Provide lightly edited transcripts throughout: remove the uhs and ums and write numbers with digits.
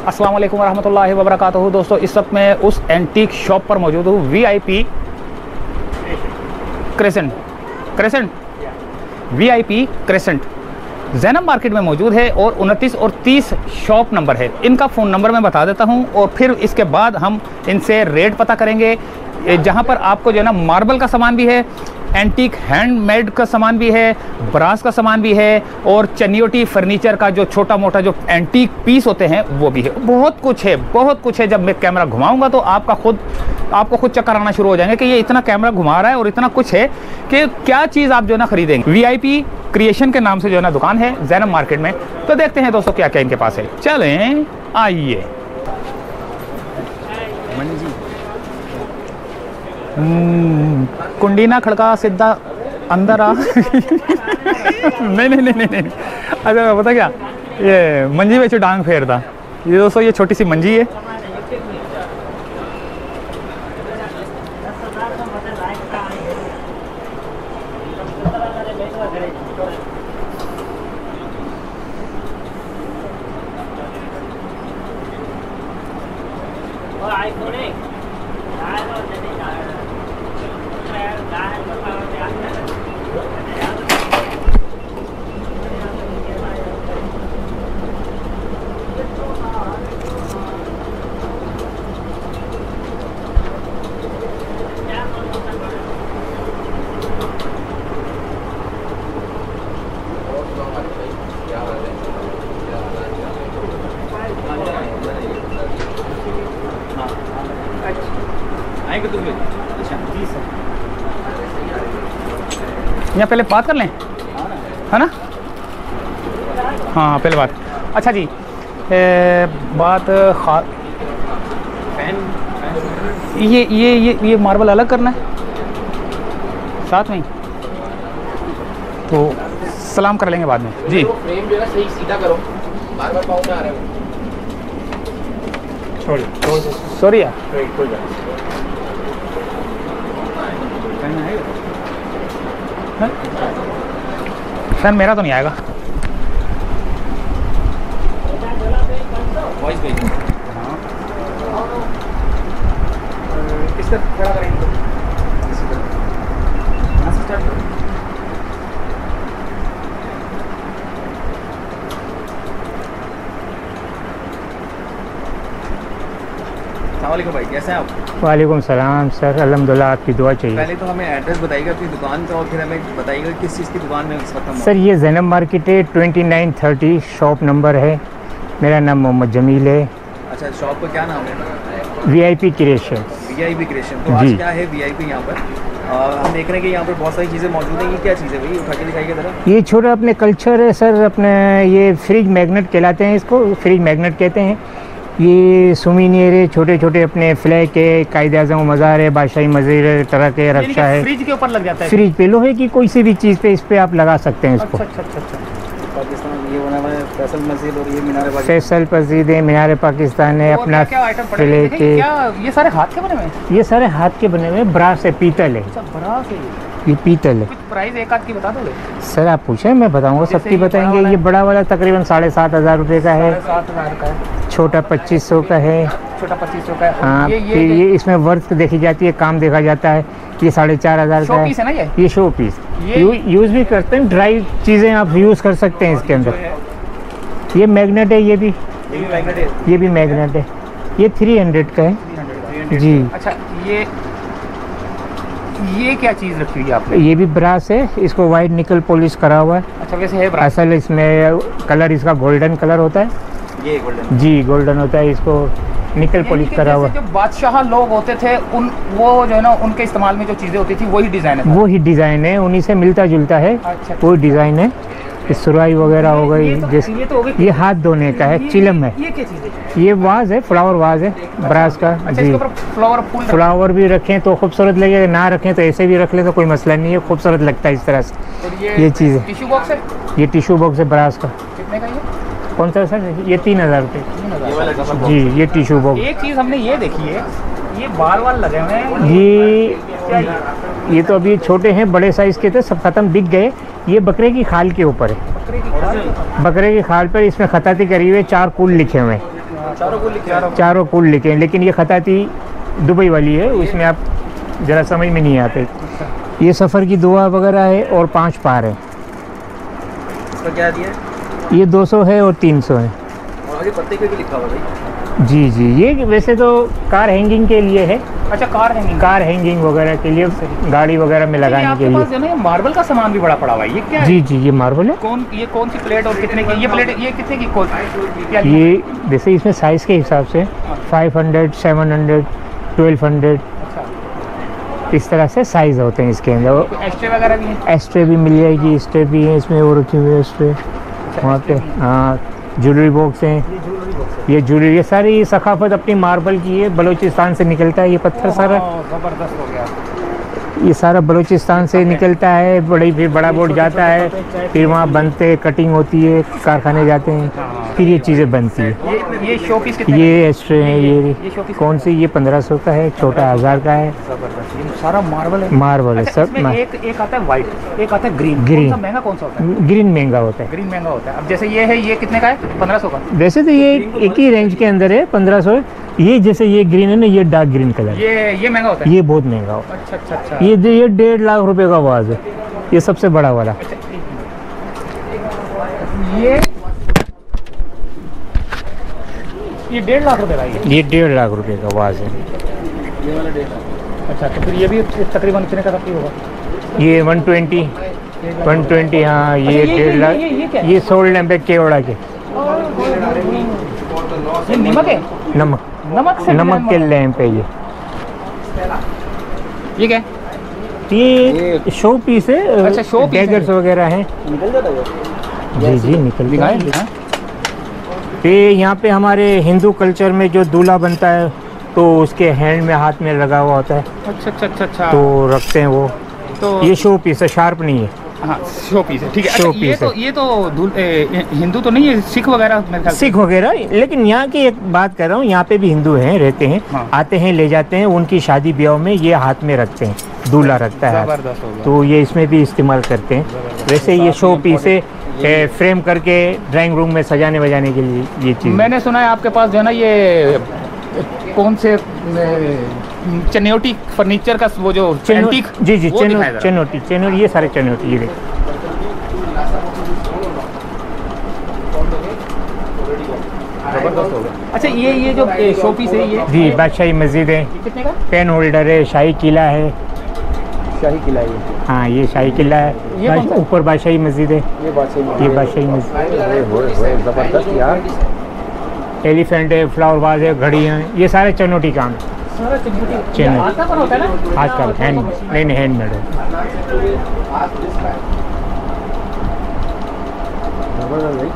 अस्सलाम वालेकुम रहमतुल्लाहि व बरकातहू। दोस्तों, इस वक्त मैं उस एंटीक शॉप पर मौजूद हूँ, VIP क्रेसेंट ज़ैनब मार्केट में मौजूद है और 29 और 30 शॉप नंबर है। इनका फ़ोन नंबर मैं बता देता हूँ और फिर इसके बाद हम इनसे रेट पता करेंगे। जहाँ पर आपको जो है ना मार्बल का सामान भी है, एंटीक हैंडमेड का सामान भी है, ब्रास का सामान भी है और चनियोटी फर्नीचर का जो छोटा मोटा जो एंटीक पीस होते हैं वो भी है। बहुत कुछ है, बहुत कुछ है। जब मैं कैमरा घुमाऊंगा तो आपको खुद चक्कर आना शुरू हो जाएंगे कि ये इतना कैमरा घुमा रहा है और इतना कुछ है कि क्या चीज़ आप जो है ना खरीदेंगे। VIP क्रिएशन के नाम से जो है ना दुकान है ज़ैनब मार्केट में। तो देखते हैं दोस्तों क्या क्या इनके पास है। चलें आइए। कुंडी ना खड़का, सीधा अंदर आ। नहीं। अच्छा पता क्या, ये मंजी बेचो डांग फेरता। ये दोस्तों ये छोटी सी मंजी है। यहाँ पहले बात कर लें, है ना? हाँ पहले बात। अच्छा जी, बात ये मार्बल अलग करना है साथ में ही, तो सलाम कर लेंगे बाद में जी। फ्रेम जो है सही सीधा करो, बार-बार पाँव में आ रहे हो। सॉरी यार, फैन मेरा तो नहीं आएगा। इस तरह खड़ा करेंगे। अस्सलामुअलैकुम भाई, कैसे हैं आप? वालेकुम सलाम सर, अल्हम्दुलिल्लाह, आपकी दुआ चाहिए। पहले तो हमें एड्रेस बताइएगा अपनी दुकान का और फिर हमें बताइएगा किस चीज़ की दुकान में इस वक्त हम। सर ये ज़ैनब मार्केट है, 2930 शॉप नंबर है। मेरा नाम मोहम्मद जमील है। अच्छा, शॉप का क्या नाम है? VIP creation. VIP creation. तो आज क्या है VIP यहाँ पर? हम देख रहे हैं कि यहाँ पर बहुत सारी चीज़ें मौजूद हैं। ये क्या चीज़ है भाई, उठा के दिखाइएगा ज़रा। ये छोटा अपने कल्चर है सर, अपने ये फ्रिज मैग्नेट कहलाते हैं, इसको फ्रिज मैग्नेट कहते हैं। ये सुमीनियर है, छोटे छोटे अपने फ्लैग है, कायदे आज़म मज़ार है, बादशाही मज़ीर तरह के रक्षा है। फ्रिज के ऊपर लग जाता है? फ्रिज पे लोहे की कोई सी भी चीज़ पे इस पे आप लगा सकते हैं इसको। अच्छा। पाकिस्तान ये बना हुआ है फैसल मस्जिद और ये मीनार पाकिस्तान। फैसल मस्जिद है, मीनार पाकिस्तान है, अपना फ्लैग के। ये सारे हाथ के बने हुए हैं? ये सारे हाथ के बने हुए, ब्रास है, पीतल है। अच्छा, ब्रास है ये पीतल है। कुछ प्राइस एक आध की बता दोगे? सर आप पूछें, मैं बताऊंगा, सबकी बताएंगे। ये बड़ा वाला तकरीबन 7,500 रुपये का है। 7,500 का है। छोटा 2500 का है। छोटा 2500 का है। हाँ, ये इसमें वर्क देखी जाती है, काम देखा जाता है। ये 4,500 का पीस है ना ये शो पीस। यूज़ भी करते हैं, ड्राई चीज़ें आप यूज़ कर सकते हैं इसके अंदर। ये मैग्नेट है, ये भी मैग्नेट है। ये 300 का है जी। अच्छा, ये क्या चीज़ रखी हुई है आपने? ये भी ब्रास है, इसको वाइट निकल पॉलिश करा हुआ है। अच्छा, वैसे है ब्रास? असल इसमें कलर इसका गोल्डन कलर होता है। ये गोल्डन जी, गोल्डन होता है, इसको निकल पॉलिश करा हुआ। जो बादशाह लोग होते थे वो जो है ना उनके इस्तेमाल में जो चीज़ें होती थी वही डिज़ाइन है? वही डिज़ाइन है, उन्हीं से मिलता जुलता है। अच्छा। वही डिज़ाइन है। सुराई वगैरह हो गई, जैसे ये हाथ धोने का है, चिलम है। ये क्या चीज़ है? ये वाज है, फ्लावर वाज है ब्रास का। अच्छा, जी, फ्लावर भी रखें तो खूबसूरत लगेगा, ना रखें तो ऐसे भी रख ले तो कोई मसला नहीं है, खूबसूरत लगता है इस तरह से। ये चीज़ है। टिश्यू बॉक्स है? ये टिश्यू बॉक्स है ब्रास का। कितने का ये? कौन सा सर? ये 3000 रुपये जी। ये टिश्यू बॉक्स। एक चीज़ हमने ये देखी है, ये बाल लगे हुए हैं। ये तो अभी छोटे हैं, बड़े साइज़ के थे, सब ख़त्म, बिक गए। ये बकरे की खाल के ऊपर है। बकरे की खाल पर इसमें खताती करी हुई है, 4 कुल लिखे हुए हैं। चारों कूल लिखे हैं, लेकिन ये खताती दुबई वाली है, उसमें आप ज़रा समझ में नहीं आते। ये सफ़र की दुआ वगैरह है और 5 पार है। इसका क्या दिया है? ये 200 है और 300 है। और आगे पत्ते पे भी लिखा हुआ भाई। जी जी, ये वैसे तो कार हैंगिंग के लिए है। अच्छा, कार हैंगिंग वगैरह के लिए, गाड़ी वगैरह में लगाने के लिए। पास जो है ना, ये मार्बल का सामान भी बड़ा पड़ा हुआ है, ये क्या है? जी जी, ये मार्बल है। ये कौन सी प्लेट और कितने की? ये प्लेट ये कितने की? क्या ये जैसे इसमें साइज़ के हिसाब से 500, 700, 1200 इस तरह से साइज़ होते हैं इसके अंदर। एक्स्ट्रे वगैरह भी है? एक्स्ट्रे भी मिल जाएगी, स्ट्रे भी है इसमें, वो रखी हुई है एक्स्ट्रे वहाँ पे। हाँ, ज्वेलरी बॉक्स हैं, ये ज्वेलरी, ये सारी सकाफत अपनी मार्बल की है, बलूचिस्तान से निकलता है ये पत्थर सारा। ज़बरदस्त हो गया। ये सारा बलूचिस्तान से निकलता है, फिर बड़ा बोर्ड जाता है, फिर वहाँ बनते, कटिंग होती है, कारखाने जाते हैं, फिर ये चीज़ें बनती है। ये शो पीस कितने? ये एक्स्ट्रे है। ये कौन सी? ये 1500 का है, छोटा 1000 का है। सारा मार्बल है। मार्बल है सब। एक आता है वाइट, एक आता है ग्रीन। महंगा कौन सा होता है? ग्रीन महंगा होता है। ग्रीन महंगा होता है। अब जैसे ये है, ये कितने का है? 1500 का। वैसे तो ये एक ही रेंज के अंदर है, 1500। ये जैसे ये ग्रीन है ना, ये डार्क ग्रीन कलर, ये महंगा होता है। ये बहुत महंगा होता है। अच्छा अच्छा अच्छा। ये 1.5 लाख रुपए का आवाज़ है, ये सबसे बड़ा वाला। ये 1.5 लाख रुपए का ये 1.5 लाख रुपए का आवाज़ है। ये वाला 1.5 लाख। अच्छा, तो फिर ये भी तकरीबन कितने का होगा? ये 120। हाँ, ये 1.5 लाख। ये सोल्ड है केवड़ा के। ये नमक है? नमक के लैंप है ये। ये क्या है? ये शो पीस है। अच्छा, शो पीस डेगर्स वगैरह हैं। निकल जाता है? जी निकल दिखाएं। ये यहाँ पे हमारे हिंदू कल्चर में जो दूल्हा बनता है तो उसके हैंड में, हाथ में लगा हुआ होता है। अच्छा अच्छा अच्छा अच्छा। तो रखते हैं वो। तो ये शो पीस है, शार्प नहीं है। हाँ, शो पीस है, ठीक है। शो अच्छा, पीस ये तो हिंदू तो नहीं है, सिख वगैरह मेरे ख्याल से। सिख वगैरह, लेकिन यहाँ की एक बात कर रहा हूँ, यहाँ पे भी हिंदू हैं, रहते हैं। हाँ। आते हैं, ले जाते हैं, उनकी शादी ब्याह में ये हाथ में रखते हैं, दूल्हा रखता है। जबरदस्त हो गया। तो ये इसमें भी इस्तेमाल करते हैं। वैसे ये शो पीस है, फ्रेम करके ड्राइंग रूम में सजाने बजाने के लिए ये चीज़। मैंने सुना है आपके पास जो है ना, ये कौन से चनियोटी फर्नीचर का वो जो एंटीक। जी चनियोटी, ये सारे चनियोटी। ये देखिए, जबरदस्त हो गया। अच्छा, ये जो शो पीस है, ये जी बादशाही मस्जिद है, कितने का? पेन होल्डर है, शाही किला है। शाही किला है। हाँ, ये शाही किला ये है। कौन सा? ऊपर बादशाही मस्जिद है। ये बादशाही मस्जिद। जबरदस्त यार। एलिफेंट है, फ्लावर वाज है, घड़ी है, ये सारे चनोटी काम है। सारा चनियोटी। चनियोटी। हाथ का होता है ना? आजकल हैंडमेड है। जबरदस्त भाई,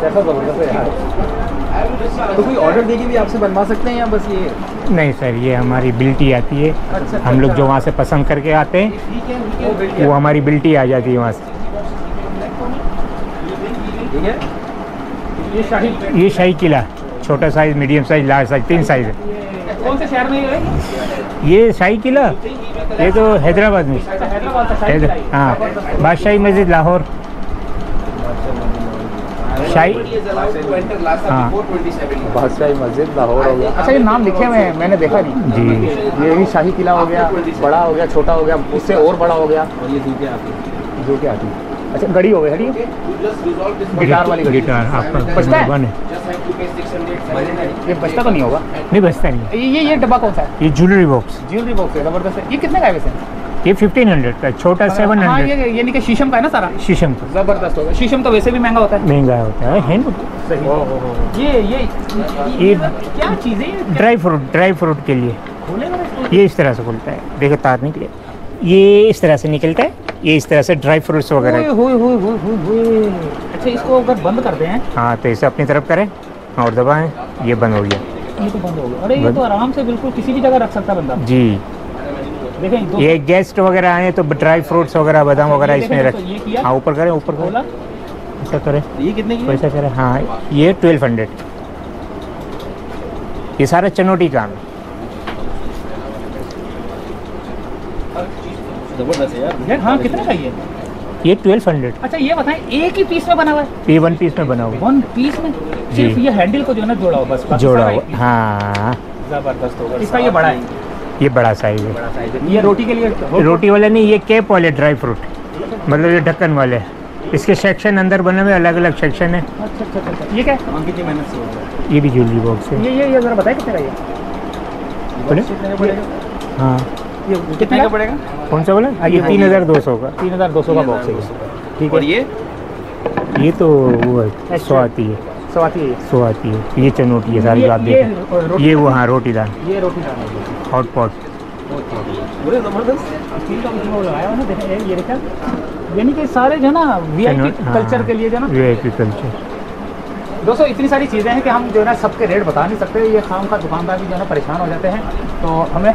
कैसा जबरदस्त है यार। तो कोई ऑर्डर देके भी आपसे बनवा सकते हैं या बस ये? नहीं सर, ये हमारी बिल्टी आती है। हम लोग जो वहाँ से पसंद करके आते हैं, वो हमारी बिल्टी आ जाती है वहाँ से। ठीक है। ये शाही किला, छोटा size, medium size, large size, 3 size है। कौन से शहर में है? ये शाही किला, ये तो हैदराबाद में। हाँ, बादशाही मस्जिद लाहौर, शाही। हाँ, बादशाही मस्जिद लाहौर हो गया। अच्छा, ये नाम लिखे हुए हैं, मैंने देखा नहीं। जी, ये भी शाही किला हो गया, बड़ा हो गया, छोटा हो गया, इससे और बड़ा हो गया। और ये जूते आते हैं। जो क्या आती है? अच्छा, घड़ी हो गई, घड़ी गिटार वाली घड़ी। गिटार आपका बजता है? बन है। ये बचता तो नहीं होगा? नहीं बजता नहीं। ये डब्बा कौन सा है? ये ज्वेलरी बॉक्स, ज्वेलरी बॉक्स है, जबरदस्त है। ये कितने का है वैसे? ये 1500 का, छोटा 700। हाँ, ये यानी कि शीशम का है ना सारा? शीशम का जबरदस्त होगा। शीशम तो वैसे भी महंगा होता है। महंगा होता है ना। सही। ये क्या चीज़ है ये? ड्राई फ्रूट के लिए खोलेगा ना इसको? ये इस तरह से खुलता है, देखो तार निकले, ये इस तरह से निकलता है, ये इस तरह से ड्राई फ्रूट्स वगैरह। होए। अच्छा, इसको अगर बंद करते हैं? हाँ, तो इसे अपनी तरफ करें और दबाएं, ये बंद हो गया। ये तो बंद हो गया। अरे, ये तो आराम से बिल्कुल किसी भी जगह रख सकता बंदा। जी, देखें ये गेस्ट वगैरह आए तो ड्राई फ्रूट्स वगैरह, बादाम वगैरह इसमें रख। हाँ, ऊपर करें, ऊपर करें, ऐसा करें, ये कितने की? ऐसा करें। हाँ, ये 1200। ये सारा चनोटी काम है। जबरदस्त है यार। हाँ, कितने का ये? ये 1200। अच्छा ये बताएं, एक ही पीस में बना हुआ है? ये 1 पीस में बना हुआ वन पीस में सिर्फ ये हैंडल को जो है ना जोड़ा हुआ, बस बाकी जोड़ा सारा हुआ। एक पीस। हाँ, जबरदस्त होगा। इसका ये बड़ा है, ये बड़ा साइज है। बड़ा साइज है। ये रोटी के लिए रोटी वाले नहीं, ये कैप वाले ड्राई फ्रूट, मतलब ये ढक्कन वाले। इसके सेक्शन अंदर बने हुए, अलग अलग सेक्शन है। अच्छा अच्छा अच्छा, ये क्या है? हम कितनी मेहनत से हो रहा है। ये भी ज्वेलरी बॉक्स है। ये जरा बताए कितने का ये? बोले? कितने का पड़ेगा? हाँ, ये कितने का पड़ेगा? कौन सा बोला? ये 3200 का। 3200 का बॉक्स है ये। ठीक और है, ये ये तो वो है, 100 आती है, सो आती है ये। 100 आती है। ये चनोटी है सारी, आप देखें। ये वो, हाँ, रोटी दान, ये रोटी दाल है। Hot pot. बड़े जबरदस्त। स्टील का उसमें वो लगाया हुआ ना, देखें ये देखा, यानी कि सारे जो है ना वीआईपी कल्चर के लिए जो है ना। VIP culture. दोस्तों इतनी सारी चीज़ें हैं कि हम जो है ना सबके रेट बता नहीं सकते, ये खाम का दुकानदार भी जो है ना परेशान हो जाते हैं। तो हमें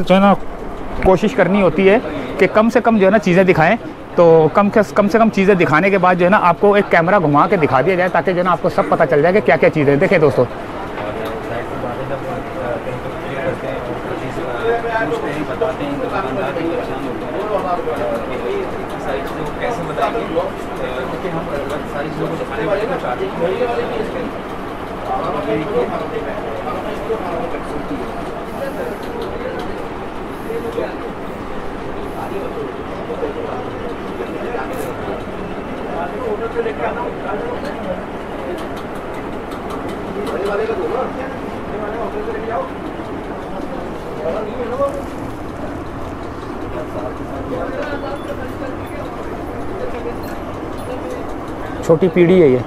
जो है ना कोशिश करनी होती है कि कम से कम जो है ना चीज़ें दिखाएं। तो कम से कम चीज़ें दिखाने के बाद जो है ना आपको एक कैमरा घुमा के दिखा दिया जाए, ताकि जो है ना आपको सब पता चल जाए कि क्या क्या चीज़ें हैं। देखें दोस्तों, बताते हैं दुकानदार भी परेशान होते हैं सारी चीज़ों को कैसे बताएंगे, क्योंकि हम सारी चीज़ों को दिखाने वाले को चाहते हैं। छोटी पीढ़ी है ये।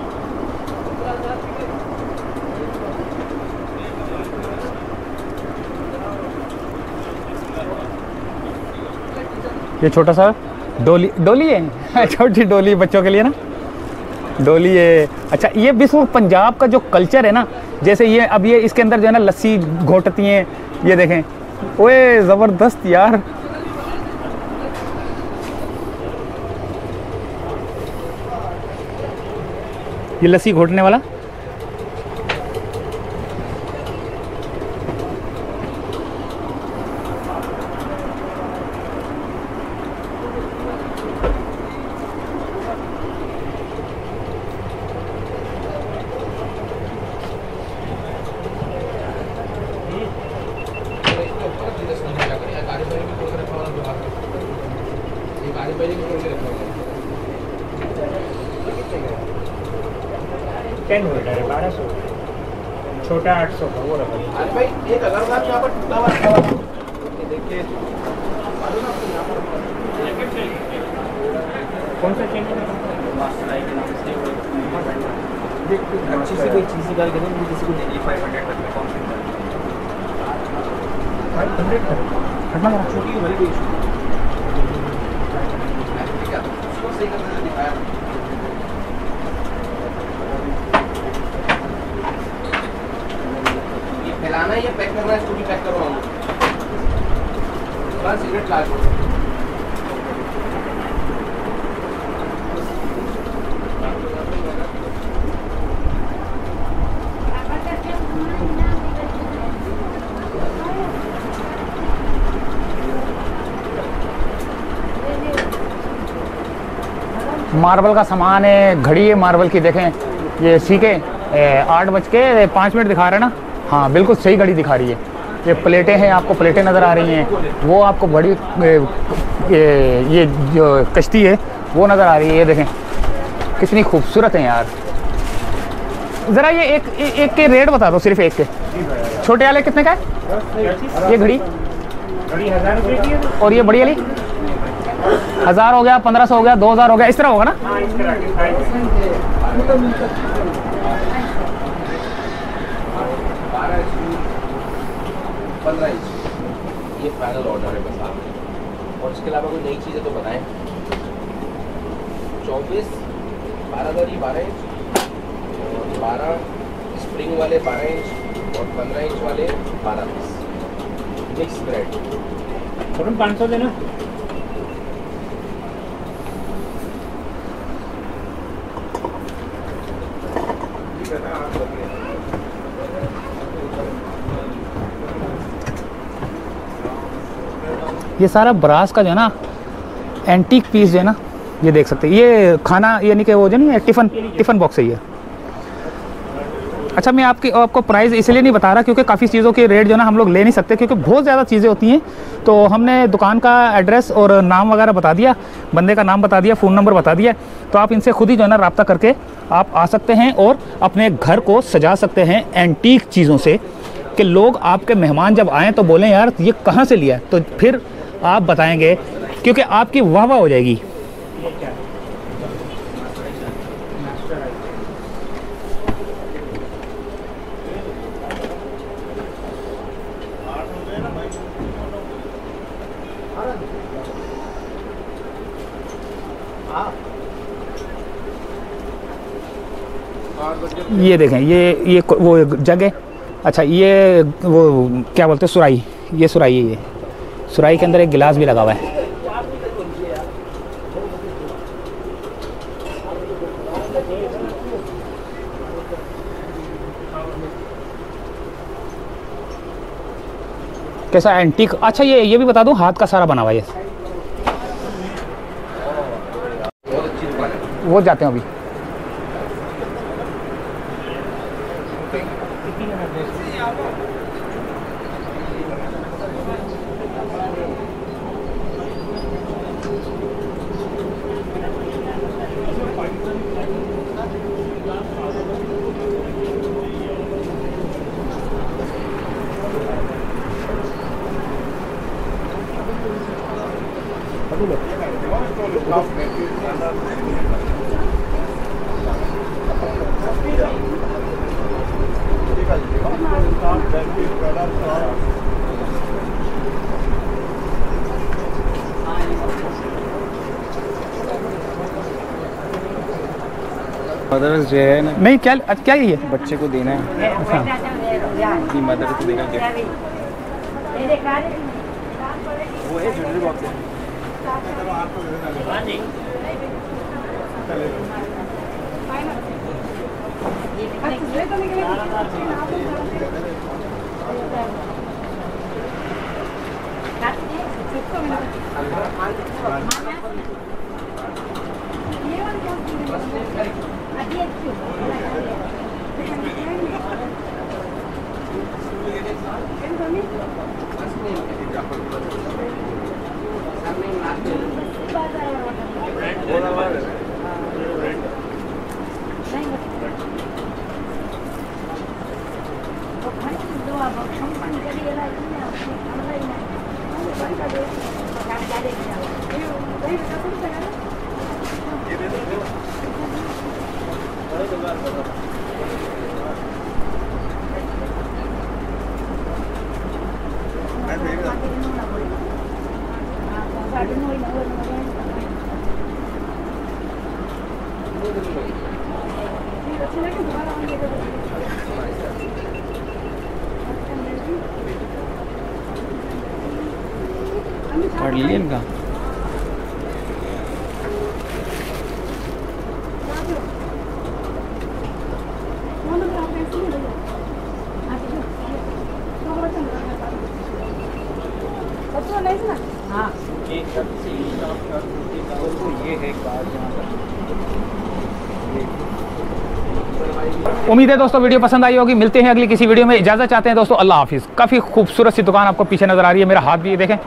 ये छोटा सा डोली है छोटी डोली बच्चों के लिए ना, डोली है। अच्छा, ये बिल्कुल पंजाब का जो कल्चर है ना, जैसे ये अब ये इसके अंदर जो है ना लस्सी घोटती हैं, ये देखें, ओए ज़बरदस्त यार। ये लस्सी घोटने वाला टेन होल्डर है, 1200। छोटा 800 का, वो रखा। अरे भाई एक अगरबात यहाँ पर टूटा हुआ है, देखिए कौन सा चेन? अच्छी सी कोई चीज़ निकाल के मुझे किसी को देनी है 500 तक में, कौन सी 500 का। छोटी बड़ी कोई इशू ये फैलाना है या पैक करना है, इसको भी पैक करवाऊंगा। बस सिगरेट ला दो। मार्बल का सामान है, घड़ी है मार्बल की, देखें ये सीके 8:05 दिखा रहे हैं ना। हाँ बिल्कुल सही घड़ी दिखा रही है। ये प्लेटें हैं, आपको प्लेटें नज़र आ रही हैं, वो आपको बड़ी ये जो कश्ती है वो नज़र आ रही है। ये देखें कितनी खूबसूरत है यार। ज़रा ये एक के रेट बता दो, सिर्फ एक के। छोटे वाले कितने का है ये घड़ी? घड़ी 1000 रुपये की है। और ये बड़ी वाली 1000 हो गया, 1500 हो गया, 2000 हो गया, इस तरह होगा ना? हाँ, इस तरह के साइज। 15 इंच ये फाइनल ऑर्डर है बस आप, और इसके अलावा कोई नई चीज़ है तो बताएं। 24 12 इंच और 12 स्प्रिंग वाले 12 इंच और 15 इंच वाले 12 पीस मिक्स ब्रेड। 500 देना। ये सारा ब्रास का जो है ना एंटीक पीस जो है ना, ये देख सकते हैं, ये खाना यानी कि वो जो नहीं है टिफ़न बॉक्स है ये। अच्छा, मैं आपको प्राइस इसलिए नहीं बता रहा क्योंकि काफ़ी चीज़ों के रेट जो ना हम लोग ले नहीं सकते, क्योंकि बहुत ज़्यादा चीज़ें होती हैं। तो हमने दुकान का एड्रेस और नाम वगैरह बता दिया, बंदे का नाम बता दिया, फ़ोन नंबर बता दिया। तो आप इनसे खुद ही जो है ना रब्ता करके आप आ सकते हैं और अपने घर को सजा सकते हैं एंटीक चीज़ों से, कि लोग आपके मेहमान जब आएँ तो बोलें यार ये कहाँ से लिया, तो फिर आप बताएँगे, क्योंकि आपकी वाह वाह हो जाएगी। ये देखें, ये वो जग है। अच्छा, ये वो क्या बोलते हैं, सुराही, ये सुराही है। ये सुराही के अंदर एक गिलास भी लगा हुआ है। कैसा एंटीक। अच्छा, ये भी बता दूं, हाथ का सारा बना हुआ है। वो जाते हैं अभी। मदर्स डे है ना? नहीं, क्या ये बच्चे को देना है, अपनी मदर को देना गिफ्ट। वो है ज्वेलरी बॉक्स है। पढ़ लिए इनका। उम्मीद है दोस्तों वीडियो पसंद आई होगी। मिलते हैं अगली किसी वीडियो में। इजाज़त चाहते हैं दोस्तों, अल्लाह हाफिज़। काफ़ी खूबसूरत सी दुकान आपको पीछे नज़र आ रही है, मेरा हाथ भी देखें।